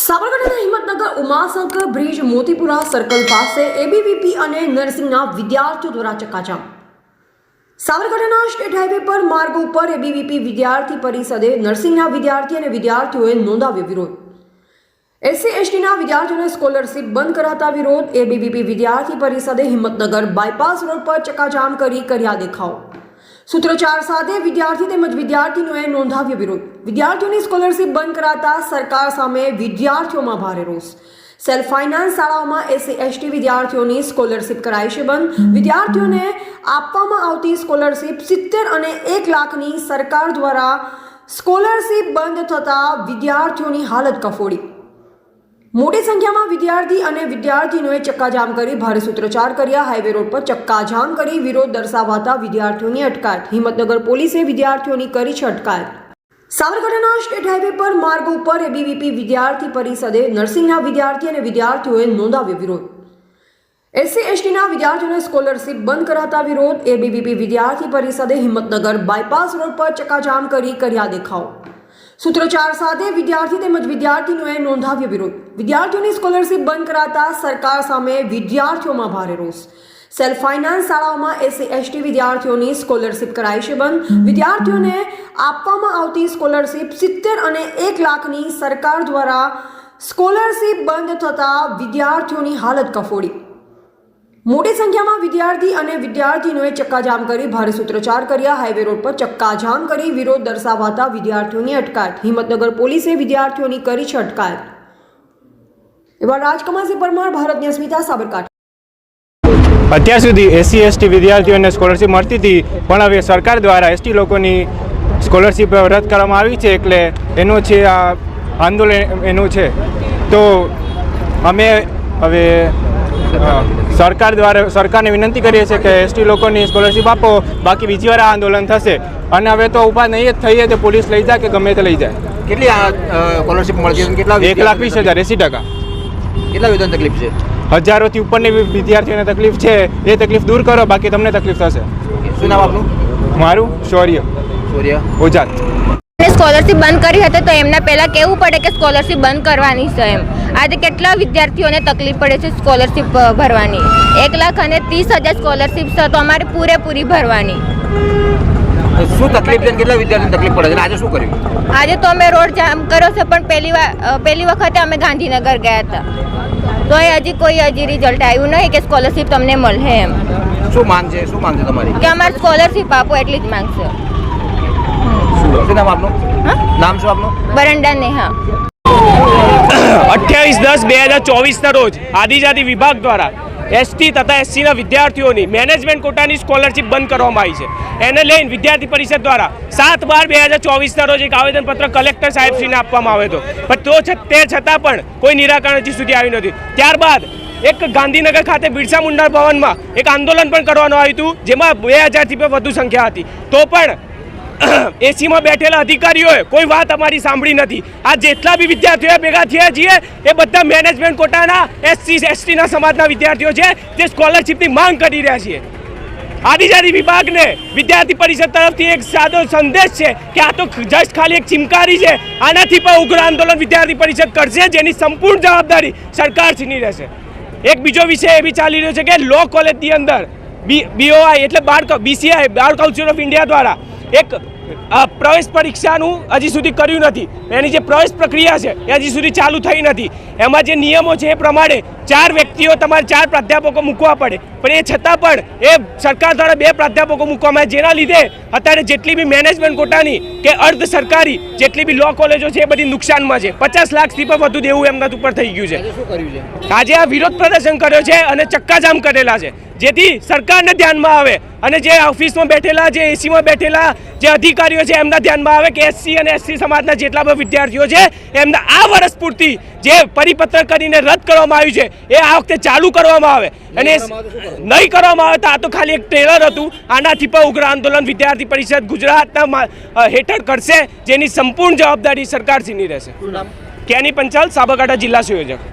સાબરકાંઠાના Himmatnagar Umashankar bridge Motipura circle પાસે ABVP અને નર્સિંગના વિદ્યાર્થીઓ દ્વારા ચક્કાજામ। સાબરકાંઠાના સ્ટેટ હાઈવે પર માર્ગ ઉપર એબીવીપી વિદ્યાર્થી પરિષદે નર્સિંગના વિદ્યાર્થી અને વિદ્યાર્થીઓએ નોંધાવ્યો વિરોધ। SC/STના વિદ્યાર્થીઓને સ્કોલરશીપ બંધ કરાતા વિરોધ। એબીવીપી વિદ્યાર્થી પરિષદે હિંમતનગર બાયપાસ રોડ પર ચક્કાજામ કરી કર્યા દેખાવ। સૂત્રોચ્ચાર સાથે વિદ્યાર્થી તેમજ વિદ્યાર્થીનીઓએ નોંધાવ્યો વિરોધ। વિદ્યાર્થીઓની સ્કોલરશીપ બંધ કરાતા સરકાર સામે વિદ્યાર્થીઓમાં ભારે રોષ। સેલ્ફ ફાઇનાન્સ શાળાઓમાં SC/ST વિદ્યાર્થીઓની સ્કોલરશીપ કરાઈ છે બંધ। વિદ્યાર્થીઓને આપવામાં આવતી સ્કોલરશીપ 70 અને 1 લાખની સરકાર દ્વારા સ્કોલરશીપ બંધ થતા વિદ્યાર્થીઓની હાલત કફોડી। મોટી સંખ્યામાં વિદ્યાર્થી અને વિદ્યાર્થીનીઓએ ચક્કાજામ કરી ભારે સૂત્રોચ્ચાર કર્યા। હાઈવે રોડ પર ચક્કાજામ કરી વિરોધ દર્શાવતા વિદ્યાર્થીઓની અટકાયત। હિંમતનગર પોલીસે વિદ્યાર્થીઓની કરી છે અટકાયત। સાબરકાંઠાના સ્ટેટ હાઈવે પર માર્ગ ઉપર એબીવીપી વિદ્યાર્થી પરિષદે નર્સિંગના વિદ્યાર્થી અને વિદ્યાર્થીઓએ નોંધાવ્યો વિરોધ। SC/STના વિદ્યાર્થીઓને સ્કોલરશીપ બંધ કરાતા વિરોધ। એબીવીપી વિદ્યાર્થી પરિષદે હિંમતનગર બાયપાસ રોડ પર ચક્કાજામ કરી કર્યા દેખાવ। સૂત્રોચ્ચાર સાથે વિદ્યાર્થી તેમજ વિદ્યાર્થીનીઓએ નોંધાવ્યો વિરોધ। વિદ્યાર્થીઓની સ્કોલરશીપ બંધ કરાતા સરકાર સામે વિદ્યાર્થીઓમાં ભારે રોષ। સેલ્ફ ફાઇનાન્સ શાળાઓમાં SC/ST વિદ્યાર્થીઓની સ્કોલરશીપ કરાઈ છે બંધ। વિદ્યાર્થીઓને આપવામાં આવતી સ્કોલરશીપ 70 અને 1 લાખની સરકાર દ્વારા સ્કોલરશીપ બંધ થતા વિદ્યાર્થીઓની હાલત કફોડી। મોટી સંખ્યામાં વિદ્યાર્થી અને વિદ્યાર્થીનીઓએ ચક્કાજામ કરી ભારે સૂત્રોચ્ચાર કર્યા। હાઈવે રોડ પર ચક્કાજામ કરી વિરોધ દર્શાવતા વિદ્યાર્થીઓની અટકાયત। હિંમતનગર પોલીસે વિદ્યાર્થીઓની કરી છે અટકાયત। એવા રાજકમલસિંહ પરમાર, ભારતની અસ્મિતા, સાબરકાંઠા। અત્યાર સુધી SC/ST વિદ્યાર્થીઓને સ્કોલરશીપ મળતી હતી, પણ હવે સરકાર દ્વારા ST લોકોની સ્કોલરશીપ રદ કરવામાં આવી છે, એટલે એનું છે આ આંદોલન એનું છે। તો અમે હવે સરકારને વિનંતી કરીએ છીએ કે ST લોકોની સ્કોલરશીપ આપો, બાકી બીજી વાર આ આંદોલન થશે। અને હવે તો ઊભા નહીં જ થઈએ તો પોલીસ લઈ જાય કે ગમે તે લઈ જાય। કેટલી સ્કોલરશીપ મળતી છે? કેટલા? 1,20,000 80%। કેટલા વેતન તકલીફ છે? હજારોથી ઉપરની વિદ્યાર્થીઓને તકલીફ છે, એ તકલીફ દૂર કરો, બાકી તમને તકલીફ થશે। શું નામ આપનું? મારું શૌર્ય ઓજાત। સ્કોલરશીપ બંધ કરી હતી તો એમને પહેલાં કહેવું પડે કે સ્કોલરશીપ બંધ કરવાની છે એમ। આજે કેટલા વિદ્યાર્થીઓને તકલીફ પડે છે સ્કોલરશીપ ભરવાની। 1,30,000 સ્કોલરશીપ છે તો અમારે પૂરેપૂરી ભરવાની। શું તકલીફ છે? કેટલા વિદ્યાર્થીઓને તકલીફ પડે છે? આજે શું કર્યું? આજે તો અમે રોડ જામ કર્યો છે, પણ પહેલી વખતે અમે ગાંધીનગર ગયા હતા તો એ કોઈ રિઝલ્ટ આવ્યું નહીં કે સ્કોલરશીપ તમને મળે એમ। શું માંગ છે તમારી? કે અમારે સ્કોલરશીપ આપો, એટલી જ માંગ છે। શું નામ આપનું? નામ શું આપનું? બરંડા નેહા। 28/10/2024ના રોજ આદિજાતિ વિભાગ દ્વારા ST તથા SCના વિદ્યાર્થીઓની મેનેજમેન્ટ કોટાની સ્કોલરશીપ બંધ કરવામાં આવી છે। એને લઈને વિદ્યાર્થી પરિષદ દ્વારા 7/12/2024ના રોજ એક આવેદનપત્ર કલેક્ટર સાહેબશ્રીને આપવામાં આવ્યો હતો, પણ તે છતાં પણ કોઈ નિરાકરણ હજી સુધી આવ્યું નથી। ત્યારબાદ એક ગાંધીનગર ખાતે બિરસા મુંડા ભવનમાં એક આંદોલન પણ કરવાનું આવ્યું હતું, જેમાં 2000થી પણ વધુ સંખ્યા હતી, તો પણ એસીમાં બેઠેલા અધિકારીઓએ કોઈ વાત અમારી સાંભળી નથી। આ જેટલા બી વિદ્યાર્થીઓ ભેગા થયા છીએ એ બધા મેનેજમેન્ટ કોટાના SC/STના સમાજના વિદ્યાર્થીઓ છે, જે સ્કોલરશીપની માંગ કરી રહ્યા છીએ। આદિજાતિ વિભાગને વિદ્યાર્થી પરિષદ તરફથી એક સાદો સંદેશ છે કે આ તો જસ્ટ ખાલી એક ચિમકારી છે, આનાથી પણ ઉગ્ર આંદોલન વિદ્યાર્થી પરિષદ કરશે, જેની સંપૂર્ણ જવાબદારી સરકારશ્રીની રહેશે। એક બીજો વિષય એ બી ચાલી રહ્યો છે કે લો કોલેજની અંદર BOI એટલે BCI bar council of India દ્વારા એક પ્રવેશ પરીક્ષાનું હજી સુધી કર્યું નથી। એની જે પ્રવેશ પ્રક્રિયા છે એ હજી સુધી ચાલુ થઈ નથી। એમાં જે નિયમો છે એ પ્રમાણે 4 વ્યક્તિઓ તમારે 4 પ્રાધ્યાપકો મૂકવા પડે, પણ એ છતાં પણ એ સરકાર દ્વારા 2 પ્રાધ્યાપકો મૂકવામાં આવે, જેના લીધે અત્યારે જેટલી બી મેનેજમેન્ટ કોટાની કે અર્ધ સરકારી જેટલી બી લો કોલેજો છે એ બધી નુકસાનમાં છે। 50 લાખથી પણ વધુ દેવું એમના ઉપર થઈ ગયું છે। આજે આ વિરોધ પ્રદર્શન કર્યો છે અને ચક્કાજામ કરેલા છે, જેથી સરકારને ધ્યાનમાં આવે અને જે ઓફિસમાં બેઠેલા, જે એસીમાં બેઠેલા જે અધિકારીઓ છે એમના ધ્યાનમાં આવે કે SC અને ST સમાજના જેટલા પણ વિદ્યાર્થીઓ છે એમના આ વર્ષ પૂરતી જે પરિપત્ર કરીને રદ કરવામાં આવ્યું છે એ આ વખતે ચાલુ કરવામાં આવે, અને નહીં કરવામાં આવે તો આ તો ખાલી એક ટ્રેલર હતું। આનાથી પણ ઉગ્ર આંદોલન વિદ્યાર્થી પરિષદ ગુજરાતના હેઠળ કરશે, જેની સંપૂર્ણ જવાબદારી સરકારશ્રીની રહેશે। કેની પંચાલ, સાબરકાંઠા જિલ્લા સંયોજક।